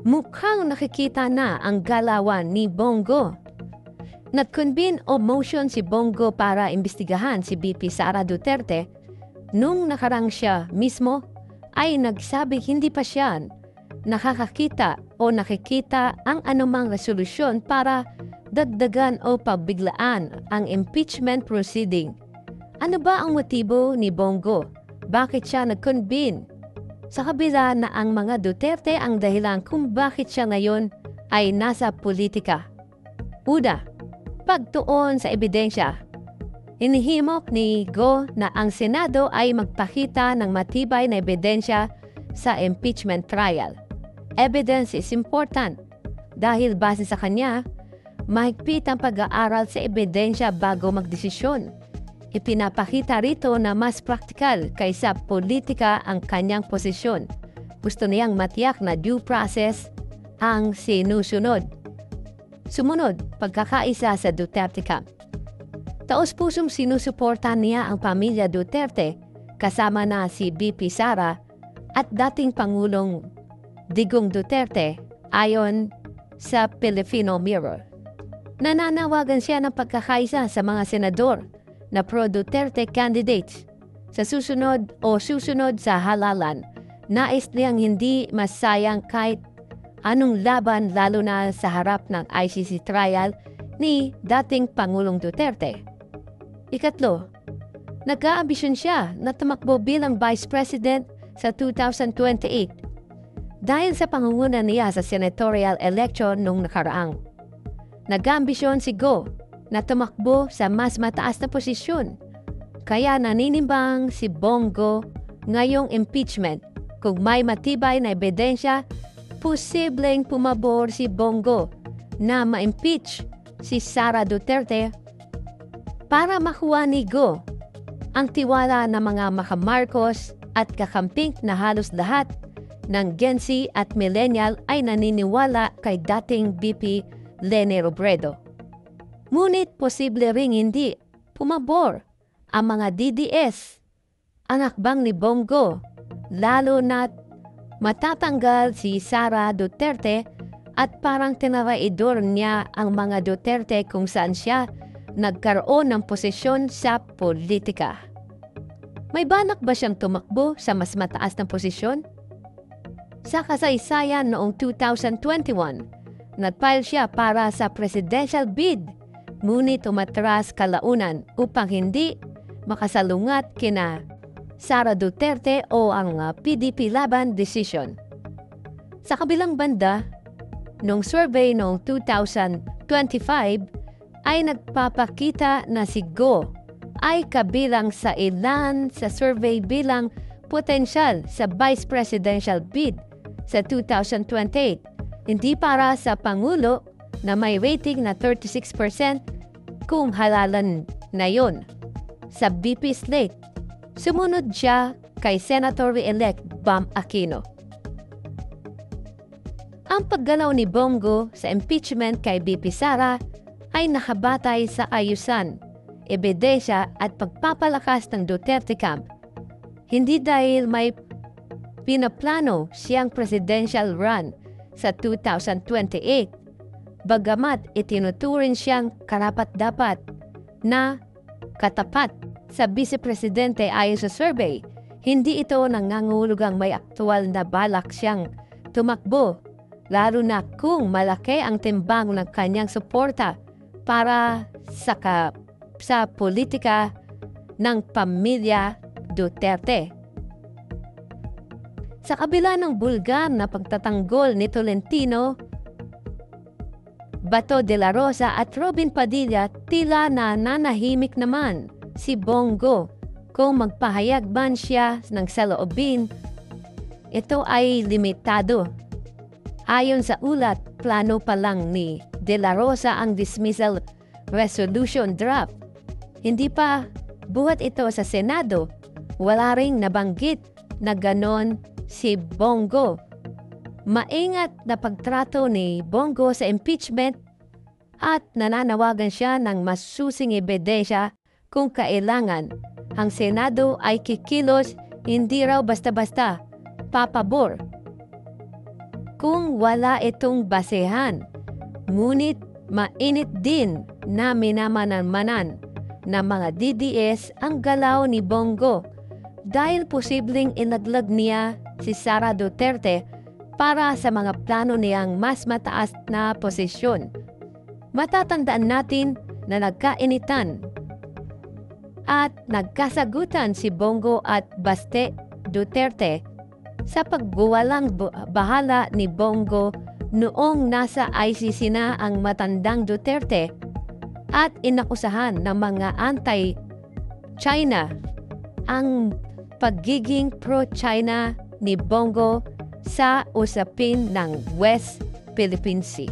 Mukhang nakikita na ang galawan ni Bongo. Nag-convene o motion si Bongo para imbestigahan si VP Sara Duterte. Nung nakarang siya mismo ay nagsabing hindi pa siya nakakakita o nakikita ang anumang resolusyon para dagdagan o pabiglaan ang impeachment proceeding. Ano ba ang motibo ni Bongo? Bakit siya nag-convene? Sa kabila na ang mga Duterte ang dahilan kung bakit siya ngayon ay nasa politika. Una, pagtuon sa ebidensya. Inihimok ni Go na ang Senado ay magpakita ng matibay na ebidensya sa impeachment trial. Evidence is important dahil base sa kanya, mahigpit ang pag-aaral sa ebidensya bago magdesisyon. Ipinapakita rito na mas praktikal kaysa politika ang kanyang posisyon. Gusto niyang matiyak na due process ang sinusunod. Sumunod, pagkakaisa sa Duterte camp. Taos-pusong sinusuporta niya ang pamilya Duterte kasama na si VP Sara at dating Pangulong Digong Duterte ayon sa Filipino Mirror. Nananawagan siya ng pagkakaisa sa mga senador na pro-Duterte candidates. Sa susunod sa halalan, nais niyang hindi masayang kahit anong laban lalo na sa harap ng ICC trial ni dating Pangulong Duterte. Ikatlo, nag-aambisyon siya na tumakbo bilang Vice President sa 2028 dahil sa pangunguna niya sa senatorial election nung nakaraang. Nag-aambisyon si Go na tumakbo sa mas mataas na posisyon. Kaya naninimbang si Bongo ngayong impeachment. Kung may matibay na ebidensya, posibleng pumabor si Bongo na ma-impeach si Sara Duterte para makuha ni Go ang tiwala ng mga makamarcos at kakamping na halos lahat ng Gen Z at Millennial ay naniniwala kay dating VP Leni Robredo. Ngunit posible ring hindi pumabor ang mga DDS, anak bang ni Bongo, lalo na't matatanggal si Sara Duterte at parang tinaraidor niya ang mga Duterte kung saan siya nagkaroon ng posisyon sa politika. May balak ba siyang tumakbo sa mas mataas na posisyon? Sa kasaysayan noong 2021, nag-file siya para sa presidential bid. Ngunit umatras kalaunan upang hindi makasalungat kina Sara Duterte o ang PDP Laban decision. Sa kabilang banda, nung survey noong 2025 ay nagpapakita na si Go ay kabilang sa ilan sa survey bilang potensyal sa vice presidential bid sa 2028, hindi para sa Pangulo na may rating na 36% kung halalan na yon. Sa VP slate, sumunod siya kay Senator-elect Bam Aquino. Ang paggalaw ni Bongo sa impeachment kay VP Sara ay nakabatay sa ayusan, ebidensya at pagpapalakas ng Duterte camp. Hindi dahil may pinaplano siyang presidential run sa 2028, bagamat itinuturing siyang karapat-dapat na katapat sa vice-presidente ayon sa survey, hindi ito nangangahulugang may aktual na balak siyang tumakbo, lalo na kung malaki ang timbang ng kanyang suporta para sa politika ng pamilya Duterte. Sa kabila ng bulgar na pagtatanggol ni Tolentino, Bato de la Rosa at Robin Padilla, tila nananahimik naman si Bongo kung magpahayag man siya ng saloobin. Ito ay limitado. Ayon sa ulat, plano pa lang ni de la Rosa ang dismissal resolution draft. Hindi pa buhat ito sa Senado. Wala ring nabanggit na ganon si Bongo. Maingat na pagtrato ni Bongo sa impeachment at nananawagan siya ng mas susing ebidensya kung kailangan. Ang Senado ay kikilos, hindi raw basta-basta papabor. kung wala itong basehan. Ngunit mainit din na minamananan ng mga DDS ang galaw ni Bongo dahil posibleng inaglag niya si Sara Duterte para sa mga plano niyang mas mataas na posisyon. Matatandaan natin na nagkainitan at nagkasagutan si Bongo at Baste Duterte sa pagbuwalang bahala ni Bongo noong nasa ICC na ang matandang Duterte at inakusahan ng mga anti-China ang pagiging pro-China ni Bongo sa usapin ng West Philippine Sea.